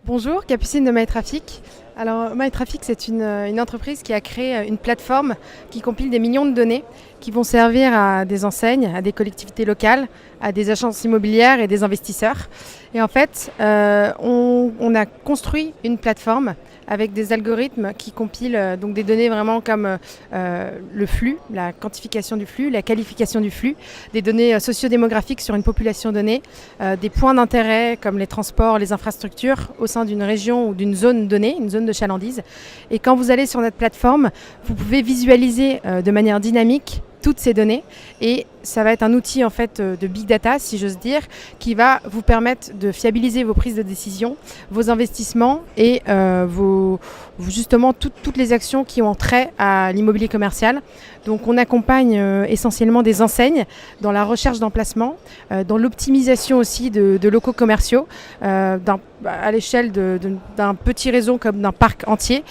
Bonjour, Capucine de MyTraffic. Alors, MyTraffic, c'est une entreprise qui a créé une plateforme qui compile des millions de données qui vont servir à des enseignes, à des collectivités locales, à des agences immobilières et des investisseurs. Et en fait, on a construit une plateforme avec des algorithmes qui compilent donc des données vraiment comme le flux, la quantification du flux, la qualification du flux, des données sociodémographiques sur une population donnée, des points d'intérêt comme les transports, les infrastructures au sein d'une région ou d'une zone donnée, une zone de chalandise. Et quand vous allez sur notre plateforme, vous pouvez visualiser de manière dynamique toutes ces données et ça va être un outil en fait de big data, si j'ose dire, qui va vous permettre de fiabiliser vos prises de décision, vos investissements et justement toutes les actions qui ont trait à l'immobilier commercial. Donc on accompagne essentiellement des enseignes dans la recherche d'emplacement, dans l'optimisation aussi de locaux commerciaux, à l'échelle d'un petit réseau comme d'un parc entier.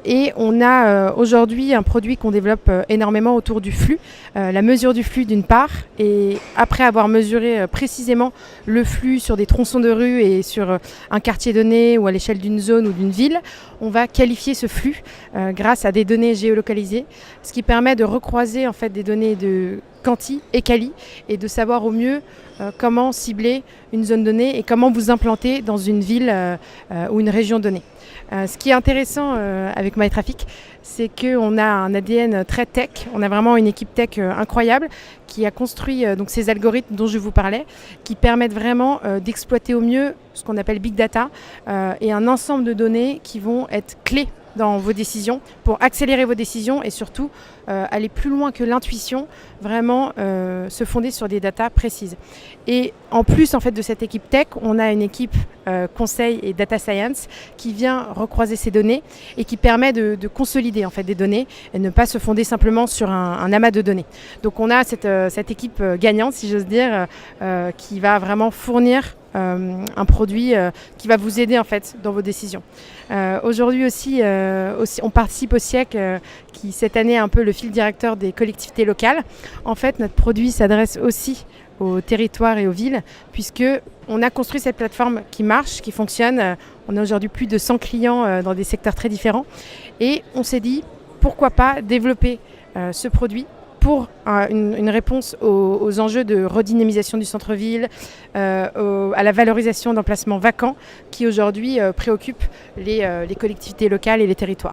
Et on a aujourd'hui un produit qu'on développe énormément autour du flux, la mesure du flux d'une part, et après avoir mesuré précisément le flux sur des tronçons de rue et sur un quartier donné ou à l'échelle d'une zone ou d'une ville, on va qualifier ce flux grâce à des données géolocalisées, ce qui permet de recroiser en fait des données de quanti et quali et de savoir au mieux comment cibler une zone donnée et comment vous implanter dans une ville ou une région donnée. Ce qui est intéressant avec MyTraffic, c'est qu'on a un ADN très tech. On a vraiment une équipe tech incroyable qui a construit donc ces algorithmes dont je vous parlais, qui permettent vraiment d'exploiter au mieux ce qu'on appelle big data et un ensemble de données qui vont être clés dans vos décisions pour accélérer vos décisions et surtout aller plus loin que l'intuition, vraiment se fonder sur des datas précises. Et en plus en fait de cette équipe tech, on a une équipe conseil et data science qui vient recroiser ces données et qui permet de consolider en fait des données et ne pas se fonder simplement sur un amas de données. Donc on a cette équipe gagnante, si j'ose dire, qui va vraiment fournir un produit qui va vous aider en fait dans vos décisions. Aujourd'hui aussi, on participe au SIEC qui cette année est un peu le fil directeur des collectivités locales. En fait, notre produit s'adresse aussi aux territoires et aux villes puisque on a construit cette plateforme qui marche, qui fonctionne. On a aujourd'hui plus de 100 clients dans des secteurs très différents et on s'est dit pourquoi pas développer ce produit pour une réponse aux enjeux de redynamisation du centre-ville, à la valorisation d'emplacements vacants qui aujourd'hui préoccupent les collectivités locales et les territoires.